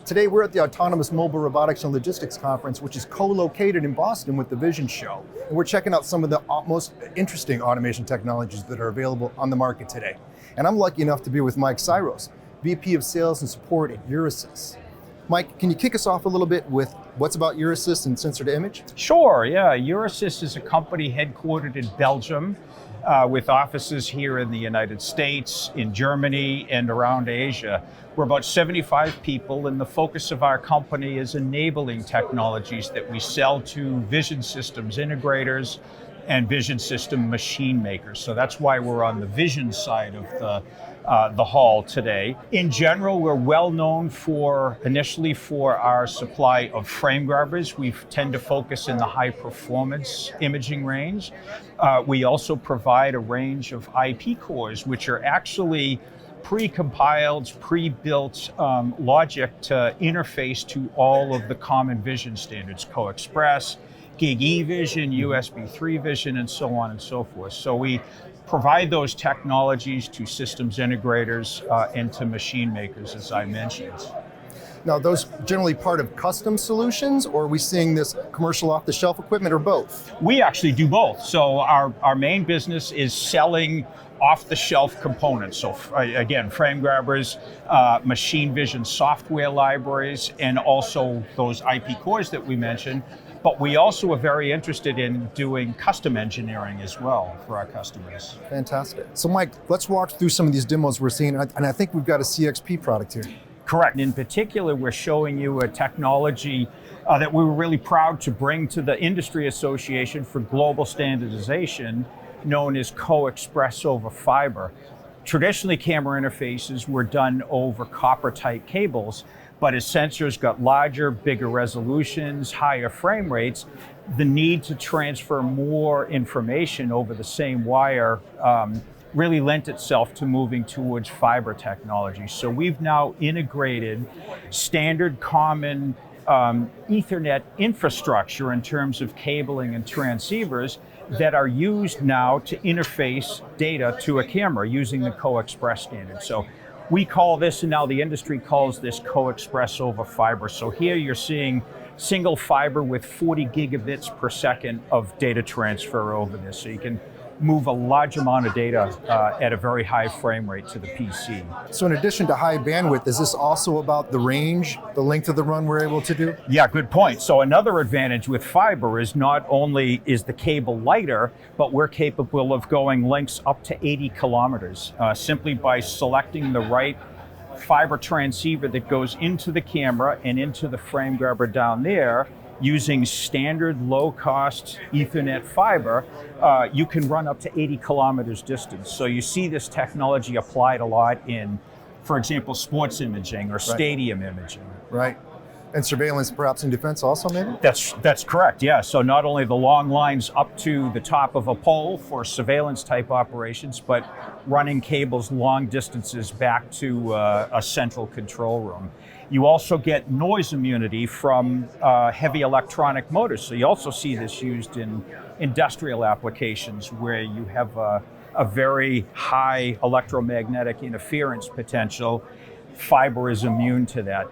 Today we're at the Autonomous Mobile Robotics and Logistics Conference, which is co-located in Boston with the Vision Show. And we're checking out some of the most interesting automation technologies that are available on the market today. And I'm lucky enough to be with Mike Cyros, VP of Sales and Support at Euresys. Mike, can you kick us off a little bit with what's about Euresys and sensor to image? Sure, yeah. Euresys is a company headquartered in Belgium with offices here in the United States, in Germany, and around Asia. We're about 75 people, and the focus of our company is enabling technologies that we sell to vision systems integrators and vision system machine makers. So that's why we're on the vision side of the hall today. In general, we're well known initially for our supply of frame grabbers. We tend to focus in the high performance imaging range. We also provide a range of IP cores, which are actually pre-compiled, pre-built logic to interface to all of the common vision standards, CoExpress, Gig-E Vision, USB 3 Vision, and so on and so forth. So we provide those technologies to systems integrators and to machine makers, as I mentioned. Now, those generally part of custom solutions, or are we seeing this commercial off-the-shelf equipment, or both? We actually do both. So our main business is selling off-the-shelf components. So again, frame grabbers, machine vision software libraries, and also those IP cores that we mentioned. But we also are very interested in doing custom engineering as well for our customers. Fantastic. So Mike, let's walk through some of these demos we're seeing, and I think we've got a CXP product here. Correct. In particular, we're showing you a technology that we were really proud to bring to the Industry Association for Global Standardization, known as CoExpress over fiber. Traditionally, camera interfaces were done over copper-type cables, but as sensors got larger, bigger resolutions, higher frame rates, the need to transfer more information over the same wire really lent itself to moving towards fiber technology. So we've now integrated standard common Ethernet infrastructure in terms of cabling and transceivers that are used now to interface data to a camera using the CoExpress standard. So we call this, and now the industry calls this, CoExpress over fiber. So here you're seeing single fiber with 40 gigabits per second of data transfer over this. So you can move a large amount of data at a very high frame rate to the PC. So in addition to high bandwidth, is this also about the range, the length of the run we're able to do? Yeah, good point. So another advantage with fiber is not only is the cable lighter, but we're capable of going lengths up to 80 kilometers simply by selecting the right fiber transceiver that goes into the camera and into the frame grabber down there. Using standard low-cost Ethernet fiber, you can run up to 80 kilometers distance. So you see this technology applied a lot in, for example, sports imaging or stadium imaging. Right. And surveillance, perhaps in defense also, maybe? That's correct, yeah. So not only the long lines up to the top of a pole for surveillance type operations, but running cables long distances back to a central control room. You also get noise immunity from heavy electronic motors. So you also see this used in industrial applications where you have a very high electromagnetic interference potential. Fiber is immune to that.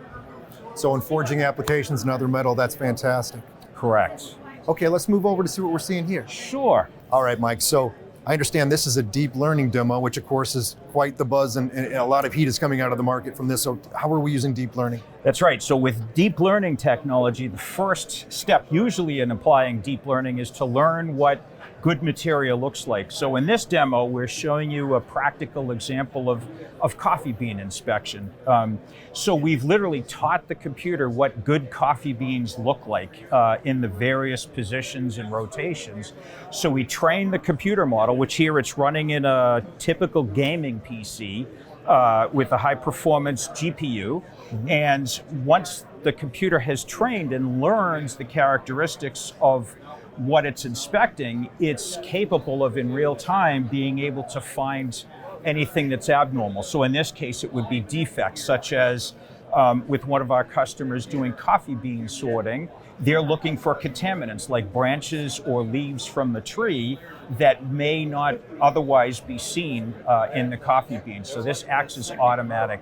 So in forging applications and other metal, that's fantastic. Correct. Okay, let's move over to see what we're seeing here. Sure. All right, Mike, so I understand this is a deep learning demo, which of course is quite the buzz, and a lot of heat is coming out of the market from this. So how are we using deep learning? That's right. So with deep learning technology, the first step usually in applying deep learning is to learn what good material looks like. So in this demo, we're showing you a practical example of coffee bean inspection. So we've literally taught the computer what good coffee beans look like in the various positions and rotations. So we train the computer model, which here it's running in a typical gaming PC with a high performance GPU. And once the computer has trained and learns the characteristics of what it's inspecting, it's capable of in real time being able to find anything that's abnormal. So in this case, it would be defects such as with one of our customers doing coffee bean sorting, they're looking for contaminants like branches or leaves from the tree that may not otherwise be seen in the coffee bean. So this acts as automatic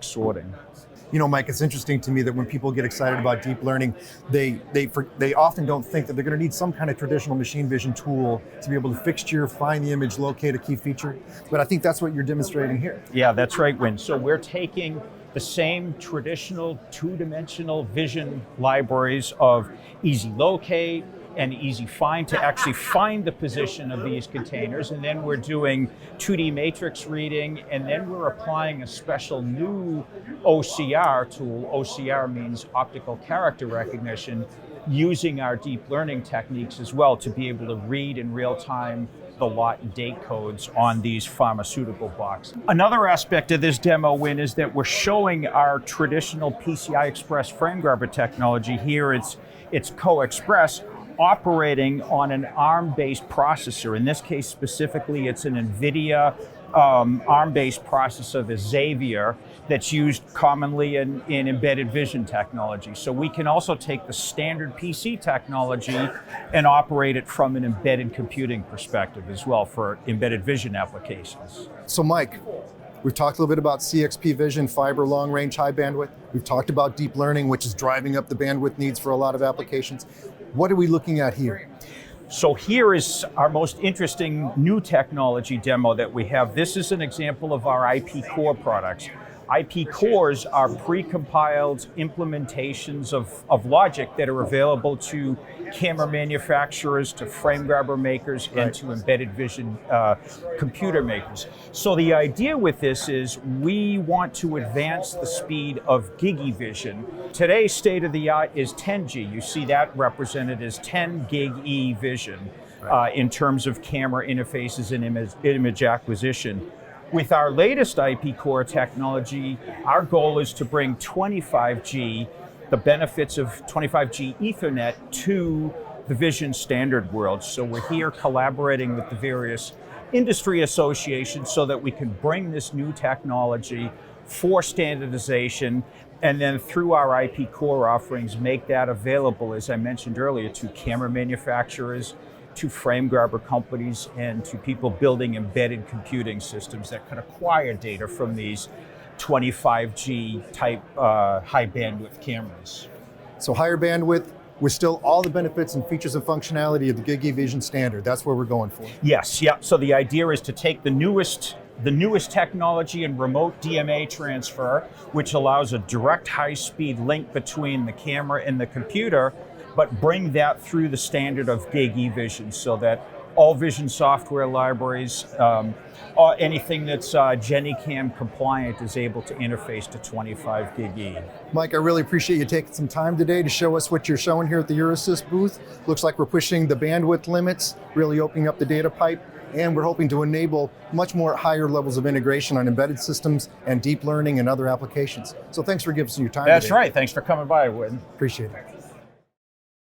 sorting. You know, Mike, it's interesting to me that when people get excited about deep learning, they often don't think that they're going to need some kind of traditional machine vision tool to be able to fixture, find the image, locate a key feature. But I think that's what you're demonstrating here. Yeah, that's right, Win. So we're taking the same traditional two-dimensional vision libraries of easy locate and easy find to actually find the position of these containers, and then we're doing 2D matrix reading, and then we're applying a special new OCR tool. OCR means optical character recognition, using our deep learning techniques as well to be able to read in real time the lot and date codes on these pharmaceutical boxes. Another aspect of this demo, Win, is that we're showing our traditional PCI Express frame grabber technology. Here it's CoExpress, operating on an ARM-based processor. In this case specifically, it's an NVIDIA ARM-based processor, the Xavier, that's used commonly in embedded vision technology. So we can also take the standard PC technology and operate it from an embedded computing perspective as well for embedded vision applications. So Mike, we've talked a little bit about CXP vision, fiber, long range, high bandwidth. We've talked about deep learning, which is driving up the bandwidth needs for a lot of applications. What are we looking at here? So here is our most interesting new technology demo that we have. This is an example of our IP core products. IP cores are pre-compiled implementations of logic that are available to camera manufacturers, to frame grabber makers, and to embedded vision computer makers. So the idea with this is we want to advance the speed of Gigi vision. Today's state of the art is 10G. You see that represented as 10 gig E vision in terms of camera interfaces and image acquisition. With our latest IP core technology, our goal is to bring 25G, the benefits of 25G Ethernet, to the vision standard world. So we're here collaborating with the various industry associations so that we can bring this new technology for standardization, and then through our IP core offerings, make that available, as I mentioned earlier, to camera manufacturers, to frame grabber companies, and to people building embedded computing systems that can acquire data from these 25G type high bandwidth cameras. So higher bandwidth with still all the benefits and features and functionality of the Gigi Vision standard. That's what we're going for. Yes, yeah. So the idea is to take the newest technology in remote DMA transfer, which allows a direct high-speed link between the camera and the computer, but bring that through the standard of Gigi Vision so that all vision software libraries, anything that's GeniCam compliant is able to interface to 25 gig E. Mike, I really appreciate you taking some time today to show us what you're showing here at the Euresys booth. Looks like we're pushing the bandwidth limits, really opening up the data pipe, and we're hoping to enable much more higher levels of integration on embedded systems and deep learning and other applications. So thanks for giving us your time That's today. right. Thanks for coming by, Win. Appreciate it.